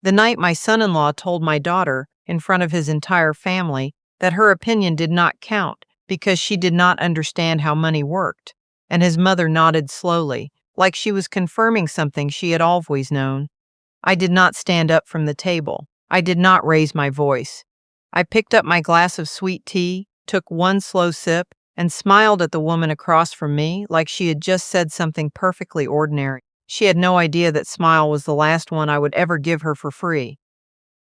The night my son-in-law told my daughter, in front of his entire family, that her opinion did not count because she did not understand how money worked, and his mother nodded slowly, like she was confirming something she had always known. I did not stand up from the table. I did not raise my voice. I picked up my glass of sweet tea, took one slow sip, and smiled at the woman across from me like she had just said something perfectly ordinary. She had no idea that smile was the last one I would ever give her for free.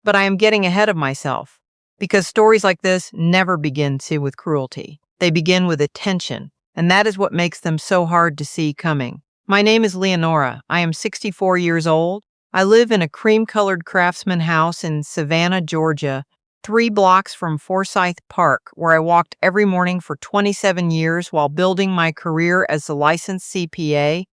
But I am getting ahead of myself, because stories like this never begin with cruelty. They begin with attention, and that is what makes them so hard to see coming. My name is Leonora. I am 64 years old. I live in a cream-colored craftsman house in Savannah, Georgia, 3 blocks from Forsyth Park, where I walked every morning for 27 years while building my career as a licensed CPA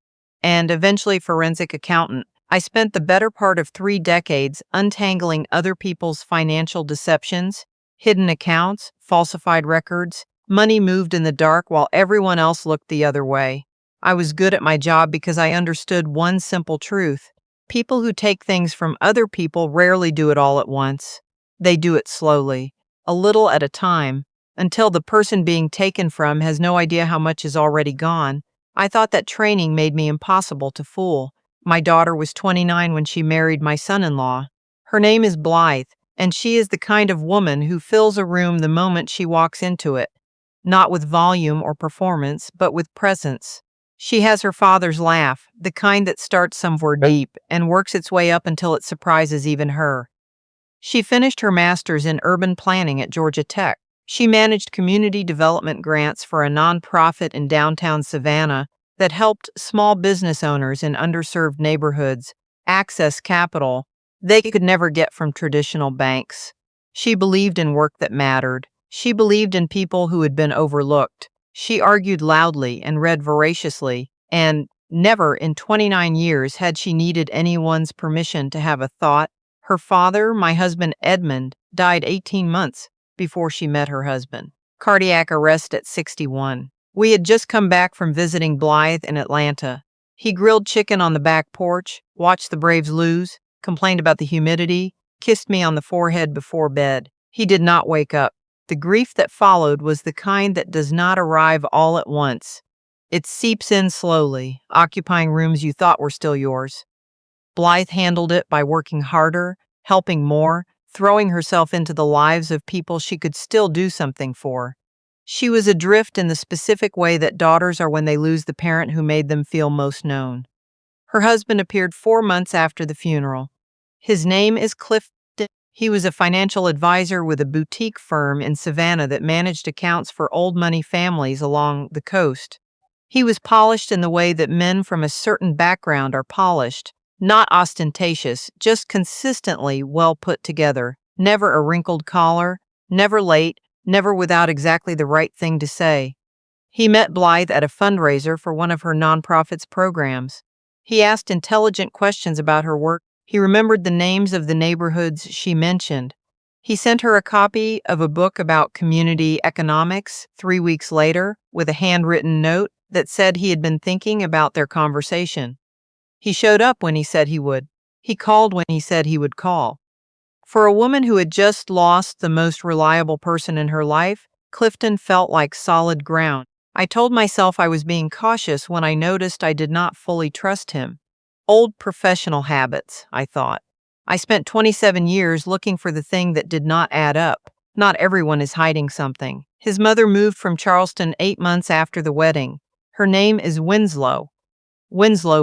and eventually forensic accountant. I spent the better part of 3 decades untangling other people's financial deceptions, hidden accounts, falsified records, money moved in the dark while everyone else looked the other way. I was good at my job because I understood one simple truth. People who take things from other people rarely do it all at once. They do it slowly, a little at a time, until the person being taken from has no idea how much is already gone. I thought that training made me impossible to fool. My daughter was 29 when she married my son-in-law. Her name is Blythe, and she is the kind of woman who fills a room the moment she walks into it, not with volume or performance, but with presence. She has her father's laugh, the kind that starts somewhere deep and works its way up until it surprises even her. She finished her master's in urban planning at Georgia Tech. She managed community development grants for a nonprofit in downtown Savannah that helped small business owners in underserved neighborhoods access capital they could never get from traditional banks. She believed in work that mattered. She believed in people who had been overlooked. She argued loudly and read voraciously, and never in 29 years had she needed anyone's permission to have a thought. Her father, my husband Edmund, died 18 months before she met her husband. Cardiac arrest at 61. We had just come back from visiting Blythe in Atlanta. He grilled chicken on the back porch, watched the Braves lose, complained about the humidity, kissed me on the forehead before bed. He did not wake up. The grief that followed was the kind that does not arrive all at once. It seeps in slowly, occupying rooms you thought were still yours. Blythe handled it by working harder, helping more, throwing herself into the lives of people she could still do something for. She was adrift in the specific way that daughters are when they lose the parent who made them feel most known. Her husband appeared 4 months after the funeral. His name is Clifton. He was a financial advisor with a boutique firm in Savannah that managed accounts for old money families along the coast. He was polished in the way that men from a certain background are polished, not ostentatious, just consistently well put together. Never a wrinkled collar, never late, never without exactly the right thing to say. He met Blythe at a fundraiser for one of her nonprofit's programs. He asked intelligent questions about her work. He remembered the names of the neighborhoods she mentioned. He sent her a copy of a book about community economics 3 weeks later with a handwritten note that said he had been thinking about their conversation. He showed up when he said he would. He called when he said he would call. For a woman who had just lost the most reliable person in her life, Clifton felt like solid ground. I told myself I was being cautious when I noticed I did not fully trust him. Old professional habits, I thought. I spent 27 years looking for the thing that did not add up. Not everyone is hiding something. His mother moved from Charleston 8 months after the wedding. Her name is Winslow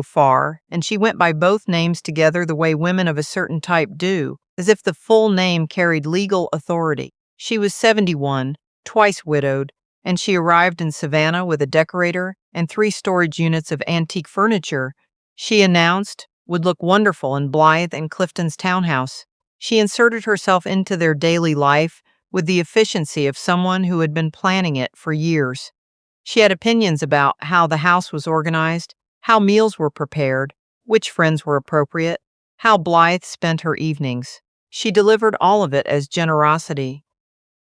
Farr, and she went by both names together the way women of a certain type do, as if the full name carried legal authority. She was 71, twice widowed, and she arrived in Savannah with a decorator and 3 storage units of antique furniture she announced would look wonderful in Blythe and Clifton's townhouse. She inserted herself into their daily life with the efficiency of someone who had been planning it for years. She had opinions about how the house was organized, how meals were prepared, which friends were appropriate, how Blythe spent her evenings. She delivered all of it as generosity.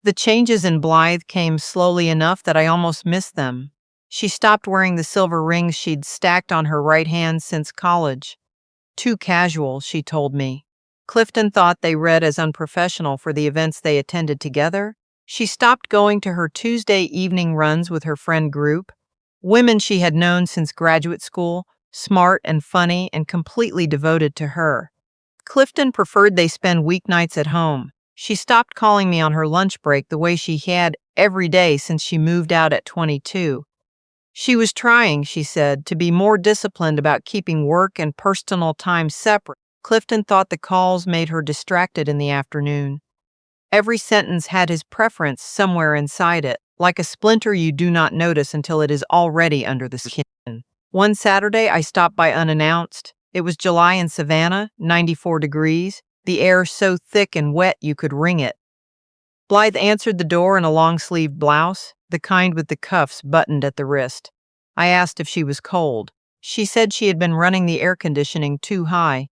The changes in Blythe came slowly enough that I almost missed them. She stopped wearing the silver rings she'd stacked on her right hand since college. Too casual, she told me. Clifton thought they read as unprofessional for the events they attended together. She stopped going to her Tuesday evening runs with her friend group, women she had known since graduate school, smart and funny and completely devoted to her. Clifton preferred they spend weeknights at home. She stopped calling me on her lunch break the way she had every day since she moved out at 22. She was trying, she said, to be more disciplined about keeping work and personal time separate. Clifton thought the calls made her distracted in the afternoon. Every sentence had his preference somewhere inside it, like a splinter you do not notice until it is already under the skin. One Saturday, I stopped by unannounced. It was July in Savannah, 94 degrees, the air so thick and wet you could wring it. Blythe answered the door in a long-sleeved blouse, the kind with the cuffs buttoned at the wrist. I asked if she was cold. She said she had been running the air conditioning too high.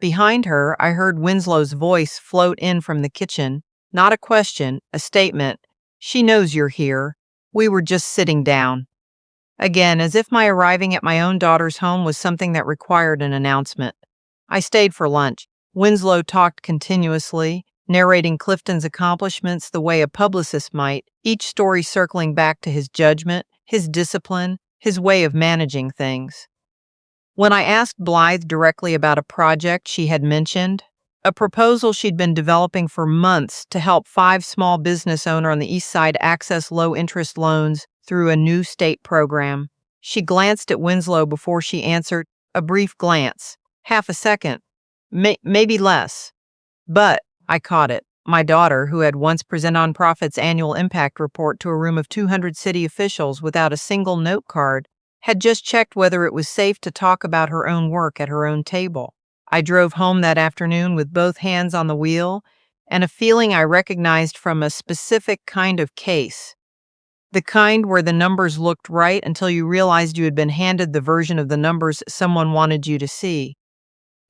Behind her, I heard Winslow's voice float in from the kitchen. Not a question, a statement. "She knows you're here. We were just sitting down." Again, as if my arriving at my own daughter's home was something that required an announcement. I stayed for lunch. Winslow talked continuously, narrating Clifton's accomplishments the way a publicist might, each story circling back to his judgment, his discipline, his way of managing things. When I asked Blythe directly about a project she had mentioned, a proposal she'd been developing for months to help 5 small business owners on the East Side access low-interest loans through a new state program, she glanced at Winslow before she answered, a brief glance, half a second, maybe less. But I caught it. My daughter, who had once presented Nonprofit's annual impact report to a room of 200 city officials without a single note card, had just checked whether it was safe to talk about her own work at her own table. I drove home that afternoon with both hands on the wheel and a feeling I recognized from a specific kind of case. The kind where the numbers looked right until you realized you had been handed the version of the numbers someone wanted you to see.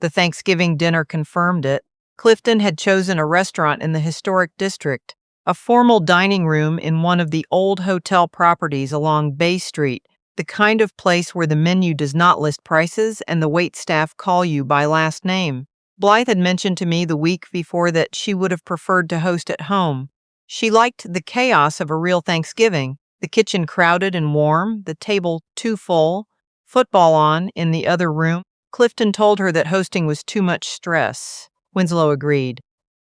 The Thanksgiving dinner confirmed it. Clifton had chosen a restaurant in the historic district, a formal dining room in one of the old hotel properties along Bay Street, the kind of place where the menu does not list prices and the waitstaff call you by last name. Blythe had mentioned to me the week before that she would have preferred to host at home. She liked the chaos of a real Thanksgiving, the kitchen crowded and warm, the table too full, football on in the other room. Clifton told her that hosting was too much stress. Winslow agreed.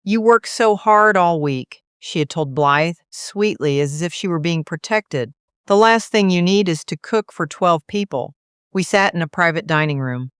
"You work so hard all week," she had told Blythe, sweetly, as if she were being protected. "The last thing you need is to cook for 12 people. We sat in a private dining room.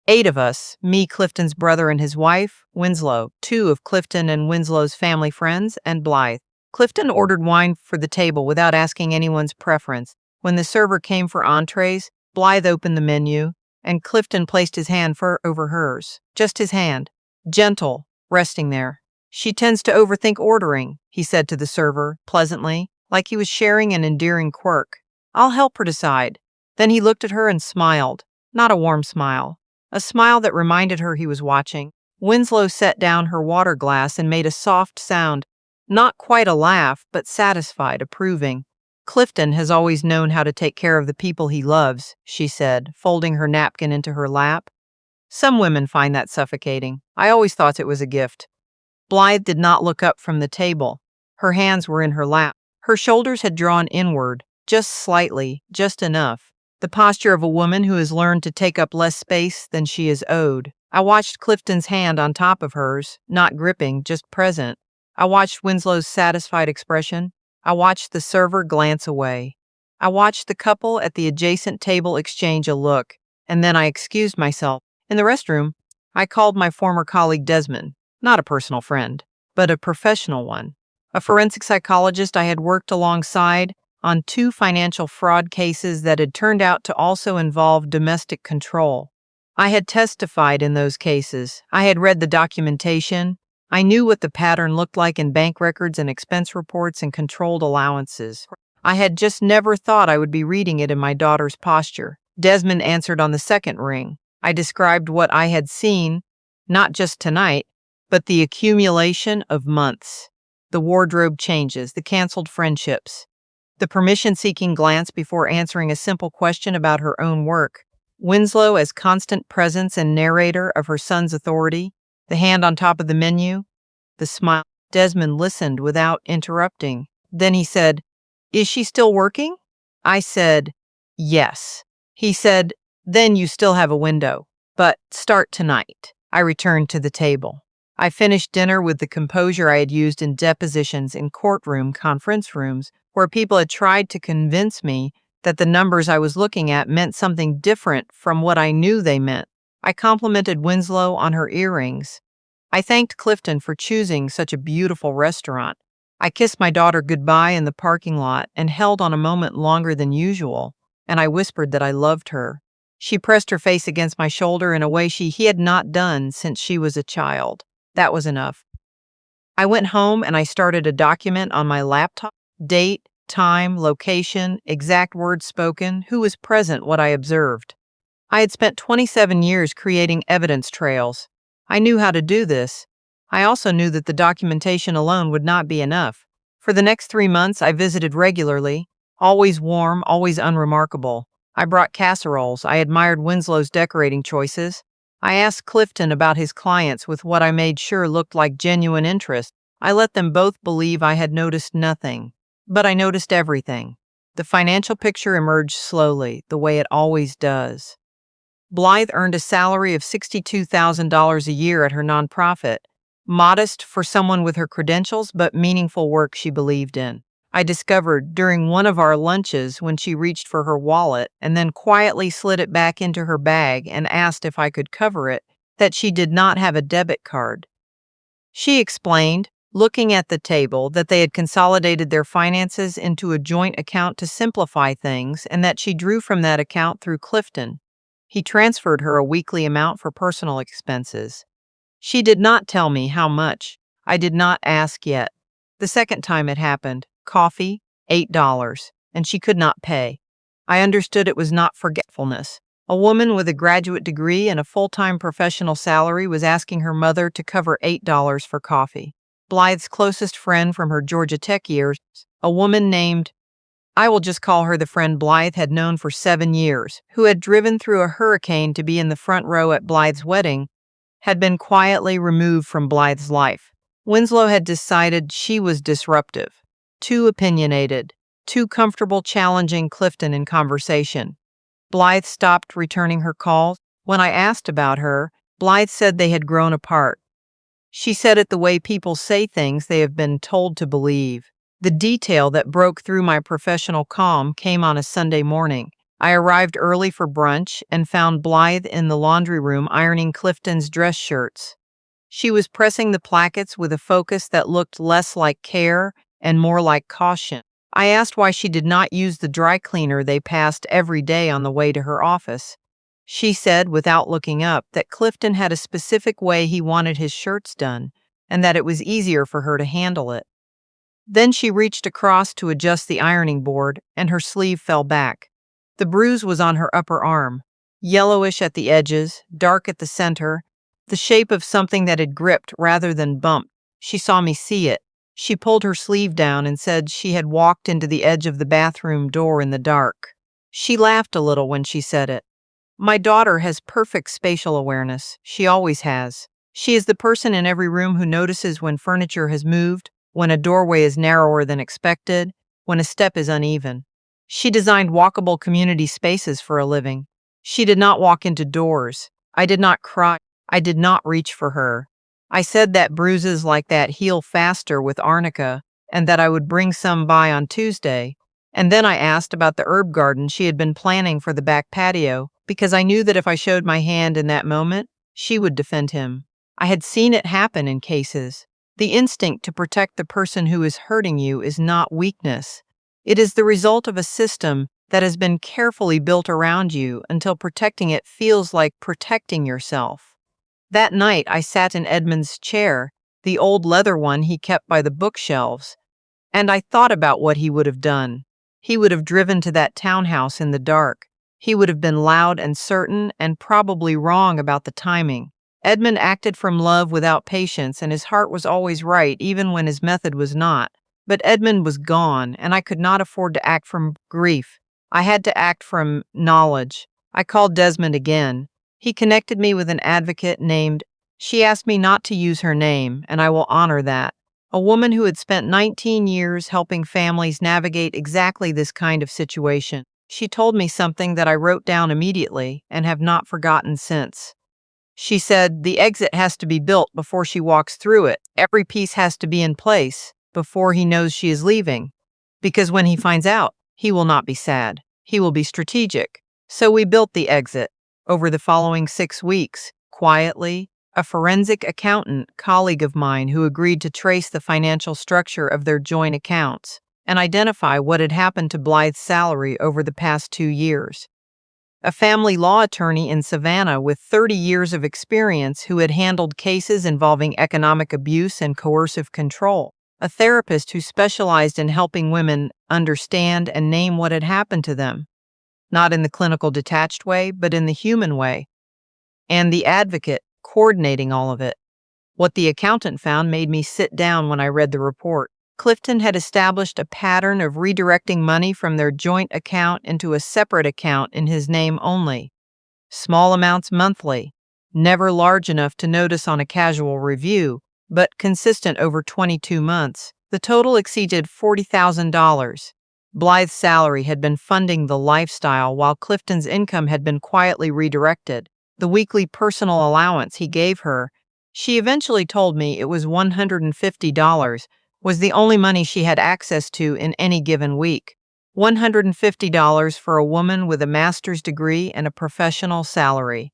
8 of us, me, Clifton's brother and his wife, Winslow, 2 of Clifton and Winslow's family friends, and Blythe. Clifton ordered wine for the table without asking anyone's preference. When the server came for entrees, Blythe opened the menu, and Clifton placed his hand over hers. Just his hand. Gentle, resting there. "She tends to overthink ordering," he said to the server, pleasantly, like he was sharing an endearing quirk. "I'll help her decide." Then he looked at her and smiled. Not a warm smile. A smile that reminded her he was watching. Winslow set down her water glass and made a soft sound. Not quite a laugh, but satisfied, approving. "Clifton has always known how to take care of the people he loves," she said, folding her napkin into her lap. "Some women find that suffocating. I always thought it was a gift." Blythe did not look up from the table. Her hands were in her lap. Her shoulders had drawn inward, just slightly, just enough. The posture of a woman who has learned to take up less space than she is owed. I watched Clifton's hand on top of hers, not gripping, just present. I watched Winslow's satisfied expression. I watched the server glance away. I watched the couple at the adjacent table exchange a look, and then I excused myself. In the restroom, I called my former colleague Desmond, not a personal friend, but a professional one, a forensic psychologist I had worked alongside on 2 financial fraud cases that had turned out to also involve domestic control. I had testified in those cases. I had read the documentation. I knew what the pattern looked like in bank records and expense reports and controlled allowances. I had just never thought I would be reading it in my daughter's posture. Desmond answered on the second ring. I described what I had seen, not just tonight, but the accumulation of months. The wardrobe changes, the canceled friendships, the permission-seeking glance before answering a simple question about her own work. Winslow as constant presence and narrator of her son's authority, The hand on top of the menu? The smile. Desmond listened without interrupting. Then he said, "Is she still working?" I said, "Yes." He said, "Then you still have a window. But start tonight." I returned to the table. I finished dinner with the composure I had used in depositions in courtroom conference rooms where people had tried to convince me that the numbers I was looking at meant something different from what I knew they meant. I complimented Winslow on her earrings. I thanked Clifton for choosing such a beautiful restaurant. I kissed my daughter goodbye in the parking lot and held on a moment longer than usual, and I whispered that I loved her. She pressed her face against my shoulder in a way he had not done since she was a child. That was enough. I went home and I started a document on my laptop: date, time, location, exact words spoken, who was present, what I observed. I had spent 27 years creating evidence trails. I knew how to do this. I also knew that the documentation alone would not be enough. For the next 3 months, I visited regularly, always warm, always unremarkable. I brought casseroles. I admired Winslow's decorating choices. I asked Clifton about his clients with what I made sure looked like genuine interest. I let them both believe I had noticed nothing. But I noticed everything. The financial picture emerged slowly, the way it always does. Blythe earned a salary of $62,000 a year at her nonprofit, modest for someone with her credentials, but meaningful work she believed in. I discovered during one of our lunches when she reached for her wallet and then quietly slid it back into her bag and asked if I could cover it, that she did not have a debit card. She explained, looking at the table, that they had consolidated their finances into a joint account to simplify things and that she drew from that account through Clifton. He transferred her a weekly amount for personal expenses. She did not tell me how much. I did not ask yet. The second time it happened, coffee, $8, and she could not pay. I understood it was not forgetfulness. A woman with a graduate degree and a full-time professional salary was asking her mother to cover $8 for coffee. Blythe's closest friend from her Georgia Tech years, a woman named, I will just call her the friend Blythe had known for 7 years, who had driven through a hurricane to be in the front row at Blythe's wedding, had been quietly removed from Blythe's life. Winslow had decided she was disruptive, too opinionated, too comfortable challenging Clifton in conversation. Blythe stopped returning her calls. When I asked about her, Blythe said they had grown apart. She said it the way people say things they have been told to believe. The detail that broke through my professional calm came on a Sunday morning. I arrived early for brunch and found Blythe in the laundry room ironing Clifton's dress shirts. She was pressing the plackets with a focus that looked less like care and more like caution. I asked why she did not use the dry cleaner they passed every day on the way to her office. She said, without looking up, that Clifton had a specific way he wanted his shirts done, and that it was easier for her to handle it. Then she reached across to adjust the ironing board, and her sleeve fell back. The bruise was on her upper arm, yellowish at the edges, dark at the center, the shape of something that had gripped rather than bumped. She saw me see it. She pulled her sleeve down and said she had walked into the edge of the bathroom door in the dark. She laughed a little when she said it. My daughter has perfect spatial awareness. She always has. She is the person in every room who notices when furniture has moved, when a doorway is narrower than expected, when a step is uneven. She designed walkable community spaces for a living. She did not walk into doors. I did not cry. I did not reach for her. I said that bruises like that heal faster with arnica and that I would bring some by on Tuesday. And then I asked about the herb garden she had been planning for the back patio because I knew that if I showed my hand in that moment, she would defend him. I had seen it happen in cases. The instinct to protect the person who is hurting you is not weakness. It is the result of a system that has been carefully built around you until protecting it feels like protecting yourself. That night, I sat in Edmund's chair, the old leather one he kept by the bookshelves, and I thought about what he would have done. He would have driven to that townhouse in the dark. He would have been loud and certain and probably wrong about the timing. Edmund acted from love without patience, and his heart was always right, even when his method was not. But Edmund was gone, and I could not afford to act from grief. I had to act from knowledge. I called Desmond again. He connected me with an advocate named She asked me not to use her name, and I will honor that. A woman who had spent 19 years helping families navigate exactly this kind of situation. She told me something that I wrote down immediately and have not forgotten since. She said, "The exit has to be built before she walks through it. Every piece has to be in place before he knows she is leaving. Because when he finds out, he will not be sad. He will be strategic." So we built the exit. Over the following 6 weeks, quietly, a forensic accountant colleague of mine who agreed to trace the financial structure of their joint accounts and identify what had happened to Blythe's salary over the past 2 years. A family law attorney in Savannah with 30 years of experience who had handled cases involving economic abuse and coercive control. A therapist who specialized in helping women understand and name what had happened to them, not in the clinical detached way, but in the human way. And the advocate coordinating all of it. What the accountant found made me sit down when I read the report. Clifton had established a pattern of redirecting money from their joint account into a separate account in his name only. Small amounts monthly, never large enough to notice on a casual review, but consistent over 22 months. The total exceeded $40,000. Blythe's salary had been funding the lifestyle while Clifton's income had been quietly redirected. The weekly personal allowance he gave her, she eventually told me it was $150, was the only money she had access to in any given week. $150 for a woman with a master's degree and a professional salary.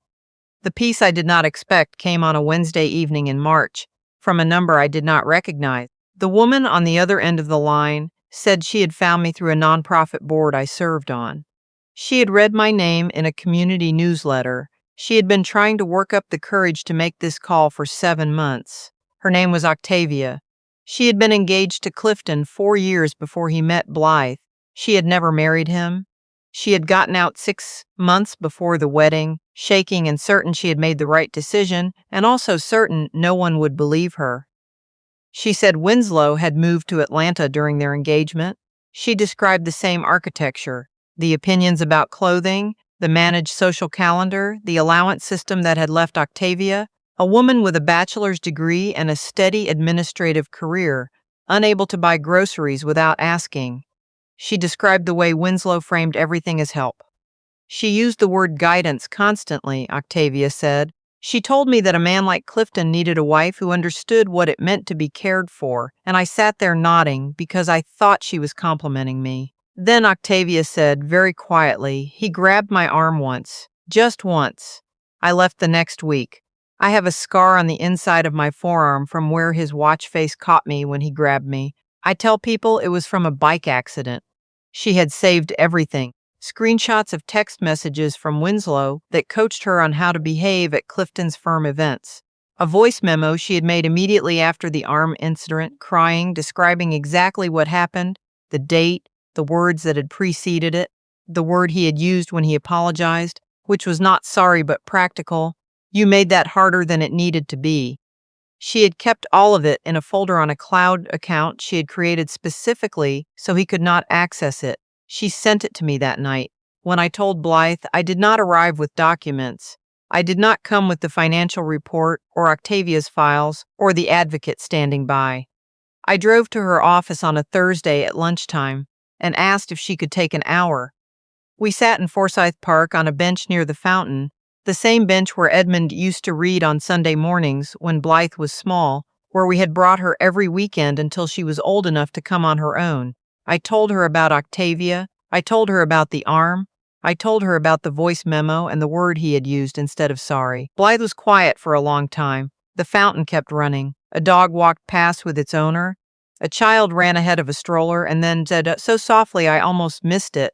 The piece I did not expect came on a Wednesday evening in March, from a number I did not recognize. The woman on the other end of the line said she had found me through a nonprofit board I served on. She had read my name in a community newsletter. She had been trying to work up the courage to make this call for 7 months. Her name was Octavia. She had been engaged to Clifton 4 years before he met Blythe. She had never married him. She had gotten out 6 months before the wedding, shaking and certain she had made the right decision, and also certain no one would believe her. She said Winslow had moved to Atlanta during their engagement. She described the same architecture, the opinions about clothing, the managed social calendar, the allowance system that had left Octavia, a woman with a bachelor's degree and a steady administrative career, unable to buy groceries without asking. She described the way Winslow framed everything as help. She used the word guidance constantly, Octavia said. She told me that a man like Clifton needed a wife who understood what it meant to be cared for, and I sat there nodding because I thought she was complimenting me. Then Octavia said, very quietly, he grabbed my arm once, just once. I left the next week. I have a scar on the inside of my forearm from where his watch face caught me when he grabbed me. I tell people it was from a bike accident. She had saved everything. Screenshots of text messages from Winslow that coached her on how to behave at Clifton's firm events. A voice memo she had made immediately after the arm incident, crying, describing exactly what happened, the date, the words that had preceded it, the word he had used when he apologized, which was not sorry but practical. You made that harder than it needed to be. She had kept all of it in a folder on a cloud account she had created specifically so he could not access it. She sent it to me that night. When I told Blythe I did not arrive with documents, I did not come with the financial report or Octavia's files or the advocate standing by. I drove to her office on a Thursday at lunchtime and asked if she could take an hour. We sat in Forsyth Park on a bench near the fountain, the same bench where Edmund used to read on Sunday mornings when Blythe was small, where we had brought her every weekend until she was old enough to come on her own. I told her about Octavia. I told her about the arm. I told her about the voice memo and the word he had used instead of sorry. Blythe was quiet for a long time. The fountain kept running. A dog walked past with its owner. A child ran ahead of a stroller and then said so softly I almost missed it.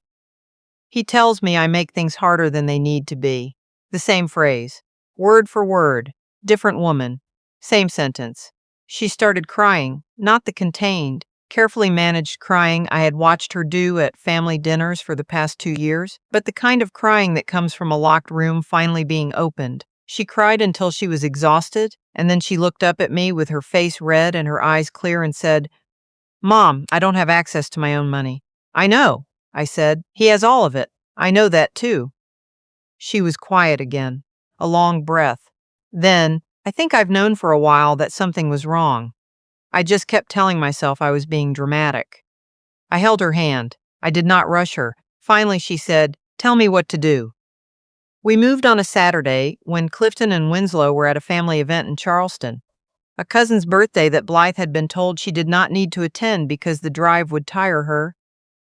He tells me I make things harder than they need to be. The same phrase. Word for word. Different woman. Same sentence. She started crying, not the contained, carefully managed crying I had watched her do at family dinners for the past 2 years, but the kind of crying that comes from a locked room finally being opened. She cried until she was exhausted, and then she looked up at me with her face red and her eyes clear and said, "Mom, I don't have access to my own money." "I know," I said. "He has all of it. I know that too." She was quiet again. A long breath. Then, I think I've known for a while that something was wrong. I just kept telling myself I was being dramatic. I held her hand. I did not rush her. Finally, she said, "Tell me what to do." We moved on a Saturday when Clifton and Winslow were at a family event in Charleston, a cousin's birthday that Blythe had been told she did not need to attend because the drive would tire her.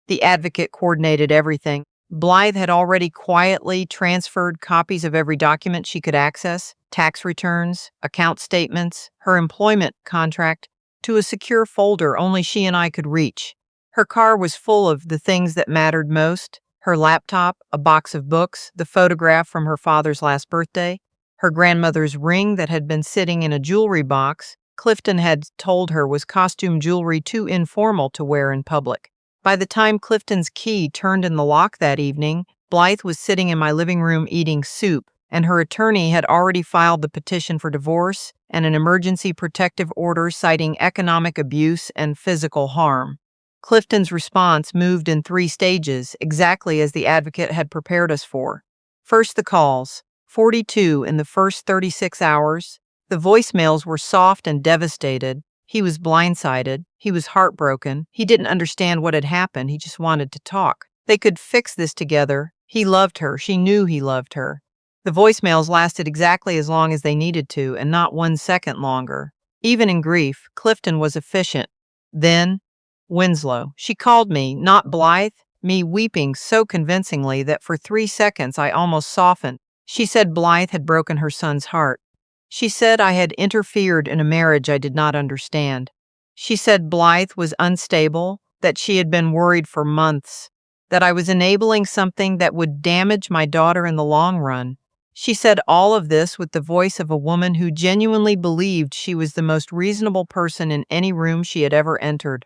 The advocate coordinated everything. Blythe had already quietly transferred copies of every document she could access, tax returns, account statements, her employment contract, to a secure folder only she and I could reach. Her car was full of the things that mattered most: her laptop, a box of books, the photograph from her father's last birthday, her grandmother's ring that had been sitting in a jewelry box Clifton had told her was costume jewelry too informal to wear in public. By the time Clifton's key turned in the lock that evening, Blythe was sitting in my living room eating soup, and her attorney had already filed the petition for divorce and an emergency protective order citing economic abuse and physical harm. Clifton's response moved in 3 stages, exactly as the advocate had prepared us for. First, the calls, 42 in the first 36 hours. The voicemails were soft and devastated. He was blindsided. He was heartbroken. He didn't understand what had happened. He just wanted to talk. They could fix this together. He loved her. She knew he loved her. The voicemails lasted exactly as long as they needed to, and not 1 second longer. Even in grief, Clifton was efficient. Then, Winslow. She called me, not Blythe, me weeping so convincingly that for 3 seconds I almost softened. She said Blythe had broken her son's heart. She said I had interfered in a marriage I did not understand. She said Blythe was unstable, that she had been worried for months, that I was enabling something that would damage my daughter in the long run. She said all of this with the voice of a woman who genuinely believed she was the most reasonable person in any room she had ever entered.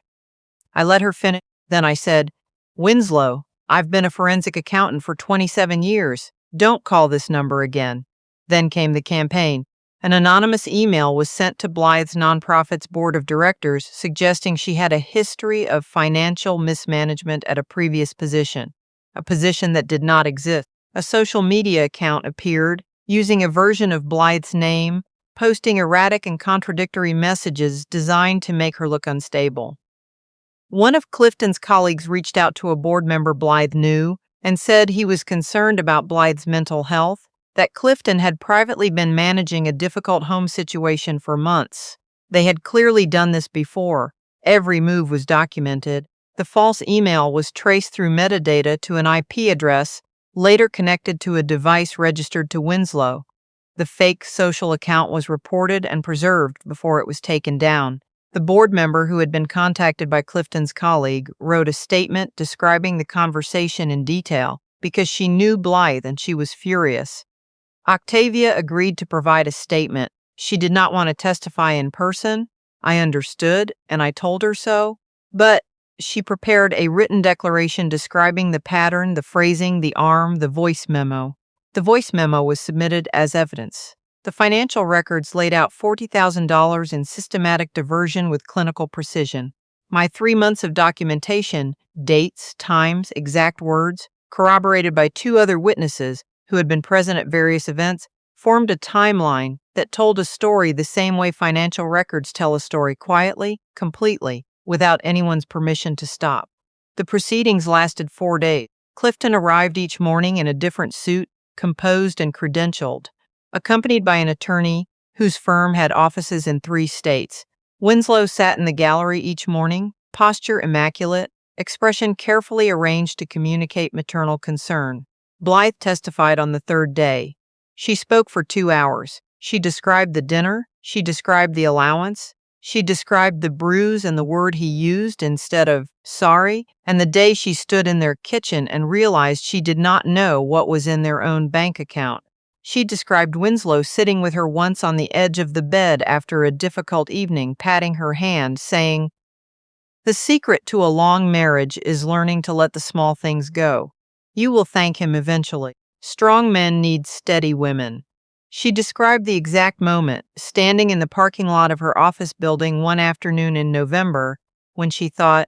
I let her finish. Then I said, "Winslow, I've been a forensic accountant for 27 years. Don't call this number again." Then came the campaign. An anonymous email was sent to Blythe's nonprofit's board of directors suggesting she had a history of financial mismanagement at a previous position, a position that did not exist. A social media account appeared, using a version of Blythe's name, posting erratic and contradictory messages designed to make her look unstable. One of Clifton's colleagues reached out to a board member Blythe knew and said he was concerned about Blythe's mental health, that Clifton had privately been managing a difficult home situation for months. They had clearly done this before. Every move was documented. The false email was traced through metadata to an IP address, later connected to a device registered to Winslow. The fake social account was reported and preserved before it was taken down. The board member who had been contacted by Clifton's colleague wrote a statement describing the conversation in detail because she knew Blythe and she was furious. Octavia agreed to provide a statement. She did not want to testify in person. I understood, and I told her so. But she prepared a written declaration describing the pattern, the phrasing, the arm, the voice memo. The voice memo was submitted as evidence. The financial records laid out $40,000 in systematic diversion with clinical precision. My 3 months of documentation, dates, times, exact words, corroborated by 2 other witnesses who had been present at various events, formed a timeline that told a story the same way financial records tell a story: quietly, completely, without anyone's permission to stop. The proceedings lasted 4 days. Clifton arrived each morning in a different suit, composed and credentialed, accompanied by an attorney whose firm had offices in 3 states. Winslow sat in the gallery each morning, posture immaculate, expression carefully arranged to communicate maternal concern. Blythe testified on the 3rd day. She spoke for 2 hours. She described the dinner. She described the allowance. She described the bruise and the word he used instead of sorry, and the day she stood in their kitchen and realized she did not know what was in their own bank account. She described Winslow sitting with her once on the edge of the bed after a difficult evening, patting her hand, saying, "The secret to a long marriage is learning to let the small things go. You will thank him eventually. Strong men need steady women." She described the exact moment, standing in the parking lot of her office building one afternoon in November, when she thought,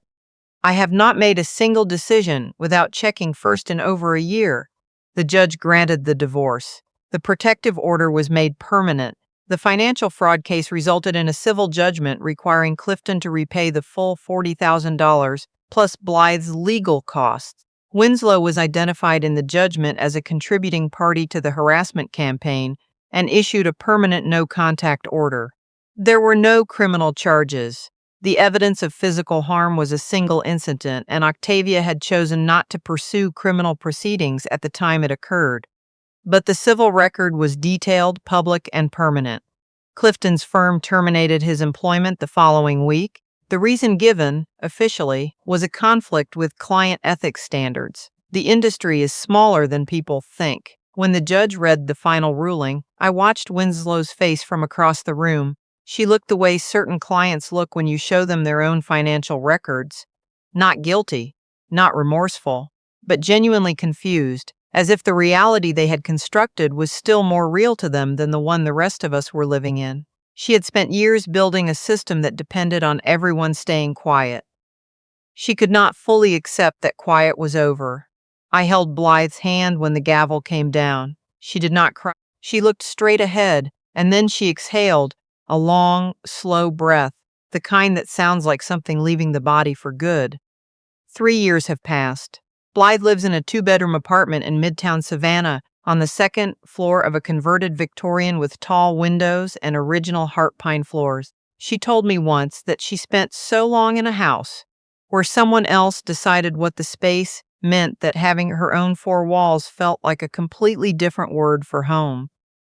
"I have not made a single decision without checking first in over a year." The judge granted the divorce. The protective order was made permanent. The financial fraud case resulted in a civil judgment requiring Clifton to repay the full $40,000 plus Blythe's legal costs. Winslow was identified in the judgment as a contributing party to the harassment campaign and issued a permanent no-contact order. There were no criminal charges. The evidence of physical harm was a single incident, and Octavia had chosen not to pursue criminal proceedings at the time it occurred. But the civil record was detailed, public, and permanent. Clifton's firm terminated his employment the following week. The reason given, officially, was a conflict with client ethics standards. The industry is smaller than people think. When the judge read the final ruling, I watched Winslow's face from across the room. She looked the way certain clients look when you show them their own financial records. Not guilty, not remorseful, but genuinely confused, as if the reality they had constructed was still more real to them than the one the rest of us were living in. She had spent years building a system that depended on everyone staying quiet. She could not fully accept that quiet was over. I held Blythe's hand when the gavel came down. She did not cry. She looked straight ahead, and then she exhaled, a long, slow breath, the kind that sounds like something leaving the body for good. 3 years have passed. Blythe lives in a 2-bedroom apartment in Midtown Savannah on the second floor of a converted Victorian with tall windows and original heart pine floors. She told me once that she spent so long in a house where someone else decided what the space meant that having her own 4 walls felt like a completely different word for home.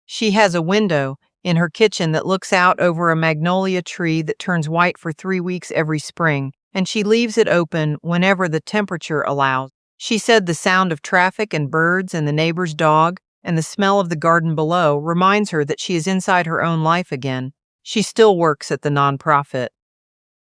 She has a window in her kitchen that looks out over a magnolia tree that turns white for 3 weeks every spring, and she leaves it open whenever the temperature allows. She said the sound of traffic and birds and the neighbor's dog and the smell of the garden below reminds her that she is inside her own life again. She still works at the nonprofit.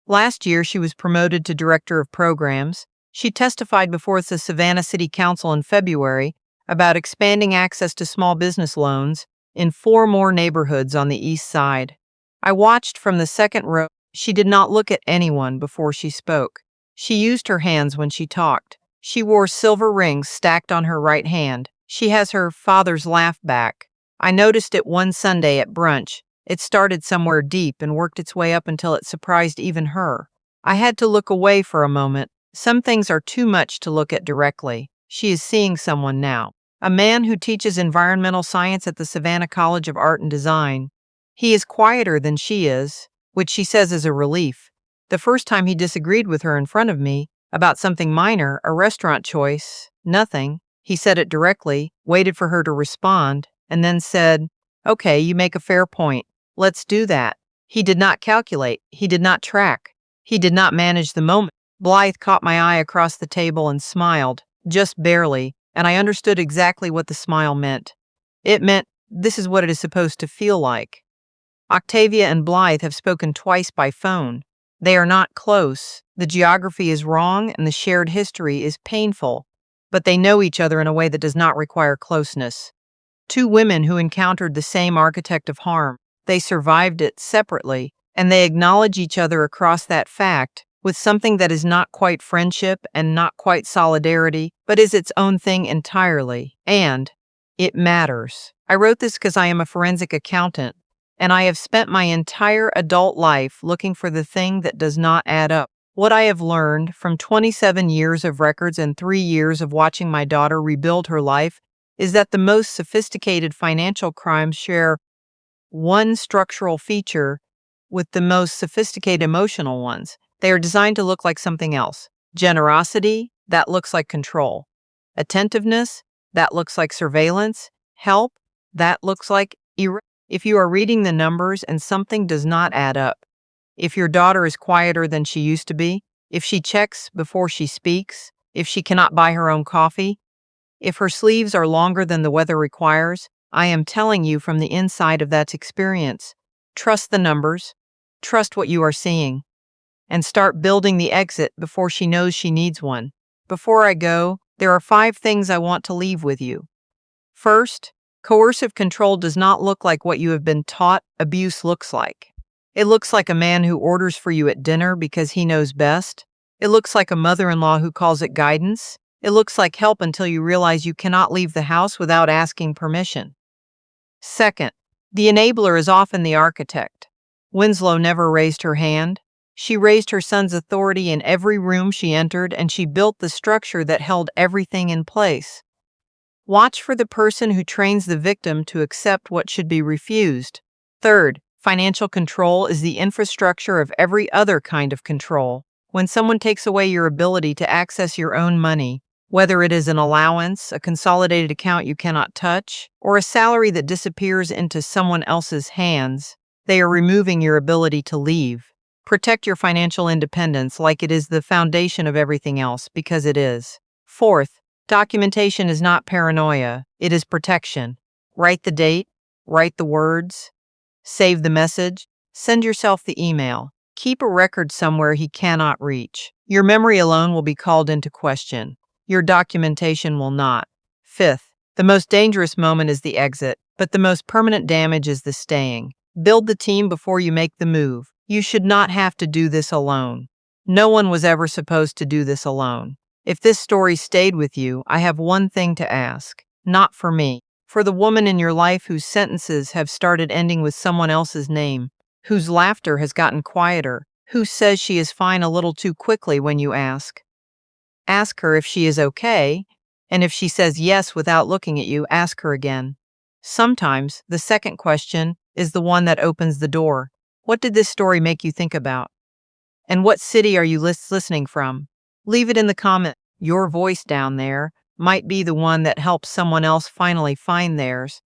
Last year, she was promoted to Director of Programs. She testified before the Savannah City Council in February about expanding access to small business loans in 4 more neighborhoods on the east side. I watched from the second row. She did not look at anyone before she spoke. She used her hands when she talked. She wore silver rings stacked on her right hand. She has her father's laugh back. I noticed it one Sunday at brunch. It started somewhere deep and worked its way up until it surprised even her. I had to look away for a moment. Some things are too much to look at directly. She is seeing someone now. A man who teaches environmental science at the Savannah College of Art and Design. He is quieter than she is, which she says is a relief. The first time he disagreed with her in front of me, about something minor, a restaurant choice, nothing. He said it directly, waited for her to respond, and then said, "Okay, you make a fair point. Let's do that." He did not calculate. He did not track. He did not manage the moment. Blythe caught my eye across the table and smiled, just barely, and I understood exactly what the smile meant. It meant, this is what it is supposed to feel like. Octavia and Blythe have spoken twice by phone. They are not close. The geography is wrong and the shared history is painful, but they know each other in a way that does not require closeness. 2 women who encountered the same architect of harm. They survived it separately, and they acknowledge each other across that fact with something that is not quite friendship and not quite solidarity, but is its own thing entirely. And it matters. I wrote this because I am a forensic accountant, and I have spent my entire adult life looking for the thing that does not add up. What I have learned from 27 years of records and 3 years of watching my daughter rebuild her life is that the most sophisticated financial crimes share one structural feature with the most sophisticated emotional ones. They are designed to look like something else. Generosity, that looks like control. Attentiveness, that looks like surveillance. Help, that looks like if you are reading the numbers and something does not add up, if your daughter is quieter than she used to be, if she checks before she speaks, if she cannot buy her own coffee, if her sleeves are longer than the weather requires, I am telling you from the inside of that experience, trust the numbers, trust what you are seeing, and start building the exit before she knows she needs one. Before I go, there are 5 things I want to leave with you. First, coercive control does not look like what you have been taught abuse looks like. It looks like a man who orders for you at dinner because he knows best. It looks like a mother-in-law who calls it guidance. It looks like help until you realize you cannot leave the house without asking permission. Second, The enabler is often the architect. Winslow never raised her hand. She raised her son's authority in every room she entered, and she built the structure that held everything in place. Watch for the person who trains the victim to accept what should be refused. Third, financial control is the infrastructure of every other kind of control. When someone takes away your ability to access your own money, whether it is an allowance, a consolidated account you cannot touch, or a salary that disappears into someone else's hands, they are removing your ability to leave. Protect your financial independence like it is the foundation of everything else, because it is. Fourth, documentation is not paranoia, it is protection. Write the date, write the words, save the message, send yourself the email. Keep a record somewhere he cannot reach. Your memory alone will be called into question. Your documentation will not. Fifth, the most dangerous moment is the exit, but the most permanent damage is the staying. Build the team before you make the move. You should not have to do this alone. No one was ever supposed to do this alone. If this story stayed with you, I have one thing to ask. Not for me. For the woman in your life whose sentences have started ending with someone else's name, whose laughter has gotten quieter, who says she is fine a little too quickly when you ask. Ask her if she is okay, and if she says yes without looking at you, ask her again. Sometimes the second question is the one that opens the door. What did this story make you think about? And what city are you listening from? Leave it in the comment. Your voice down there might be the one that helps someone else finally find theirs.